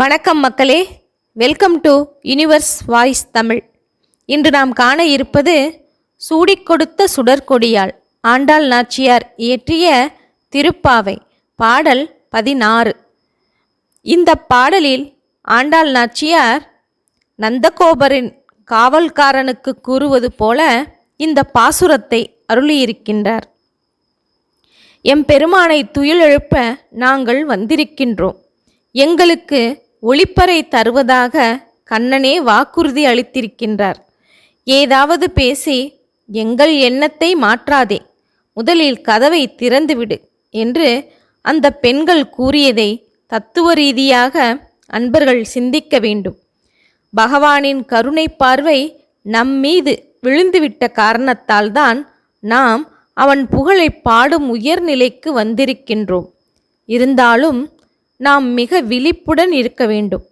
வணக்கம் மக்களே, welcome to universe voice Tamil. இன்று நாம் காண இருப்பது சூடிக் கொடுத்த சுடற்கொடியாள் ஆண்டாள் நாச்சியார் இயற்றிய திருப்பாவை பாடல் 16. இந்த பாடலில் ஆண்டாள் நாச்சியார் நந்தகோபரின் காவல்காரனுக்கு கூறுவது போல இந்த பாசுரத்தை அருளியிருக்கின்றார். எம்பெருமானை துயிலெழுப்ப நாங்கள் வந்திருக்கின்றோம். எங்களுக்கு ஒளிப்பறை தருவதாக கண்ணனே வாக்குறுதி அளித்திருக்கின்றார். ஏதாவது பேசி எங்கள் எண்ணத்தை மாற்றாதே, முதலில் கதவை திறந்துவிடு என்று அந்த பெண்கள் கூறியதை தத்துவ ரீதியாக அன்பர்கள் சிந்திக்க வேண்டும். பகவானின் கருணை பார்வை நம்மீது விழுந்துவிட்ட காரணத்தால்தான் நாம் அவன் புகழை பாடும் உயர்நிலைக்கு வந்திருக்கின்றோம். இருந்தாலும் நாம் மிக விழிப்புடன் இருக்க வேண்டும்.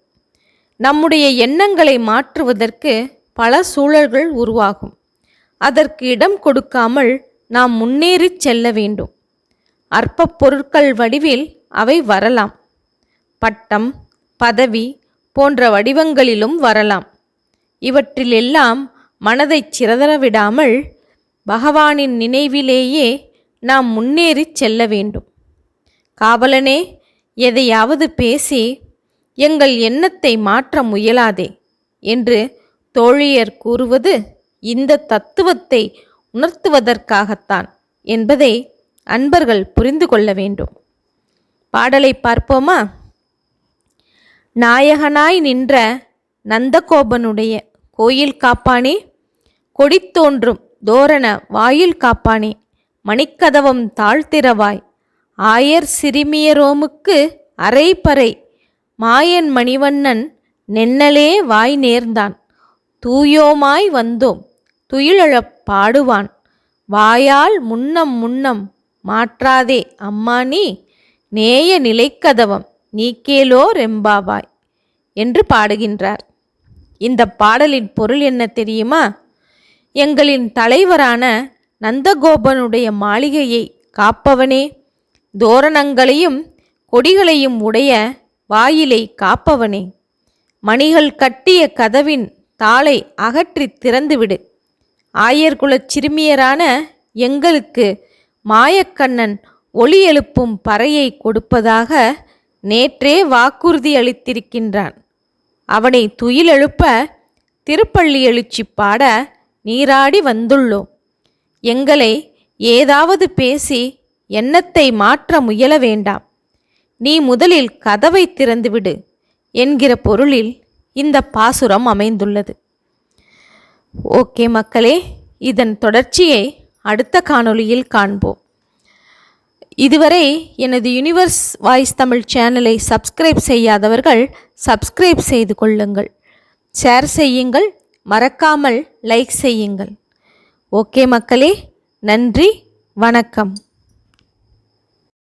நம்முடைய எண்ணங்களை மாற்றுவதற்கு பல சூழல்கள் உருவாகும். அதற்கு இடம் கொடுக்காமல் நாம் முன்னேறி செல்ல வேண்டும். அற்ப பொருட்கள் வடிவில் அவை வரலாம். பட்டம், பதவி போன்ற வடிவங்களிலும் வரலாம். இவற்றிலெல்லாம் மனதை சிதறவிடாமல் பகவானின் நினைவிலேயே நாம் முன்னேறி செல்ல வேண்டும். காவலனே, எதையாவது பேசி எங்கள் எண்ணத்தை மாற்ற முயலாதே என்று தோழியர் கூறுவது இந்த தத்துவத்தை உணர்த்துவதற்காகத்தான் என்பதை அன்பர்கள் புரிந்து கொள்ள வேண்டும். பாடலை பார்ப்போமா? நாயகனாய் நின்ற நந்தகோபனுடைய கோயில் காப்பானே, கொடி தோன்றும் தோரண வாயில் காப்பானே, மணிக்கதவம் தாழ்த்திரவாய், ஆயர் சிறுமியரோமுக்கு அரைப்பறை, மாயன் மணிவண்ணன் நென்னலே வாய் நேர்ந்தான், தூயோமாய் வந்தோம் துயிலழப் பாடுவான், வாயால் முன்னம் முன்னம் மாற்றாதே அம்மா நீ, நேய நிலைக்கதவம் நீக்கேலோ ரெம்பாவாய் என்று பாடுகின்றார். இந்த பாடலின் பொருள் என்ன தெரியுமா? எங்களின் தலைவரான நந்தகோபனுடைய மாளிகையை காப்பவனே, தோரணங்களையும் கொடிகளையும் உடைய வாயிலை காப்பவனே, மணிகள் கட்டிய கதவின் தாளை அகற்றி திறந்துவிடு. ஆயர்குலச் சிறுமியரான எங்களுக்கு மாயக்கண்ணன் ஒளி எழுப்பும் பறையை கொடுப்பதாக நேற்றே வாக்குறுதி அளித்திருக்கின்றான். அவனை துயிலெழுப்ப திருப்பள்ளி எழுச்சி பாட நீராடி வந்துள்ளோம். எங்களை ஏதாவது பேசி எண்ணத்தை மாற்ற முயல வேண்டாம். நீ முதலில் கதவை திறந்துவிடு என்கிற பொருளில் இந்த பாசுரம் அமைந்துள்ளது. ஓகே மக்களே, இதன் தொடர்ச்சியை அடுத்த காணொளியில் காண்போம். இதுவரை எனது யூனிவர்ஸ் வாய்ஸ் தமிழ் சேனலை சப்ஸ்கிரைப் செய்யாதவர்கள் சப்ஸ்கிரைப் செய்து கொள்ளுங்கள், ஷேர் செய்யுங்கள், மறக்காமல் லைக் செய்யுங்கள். ஓகே மக்களே, நன்றி, வணக்கம்.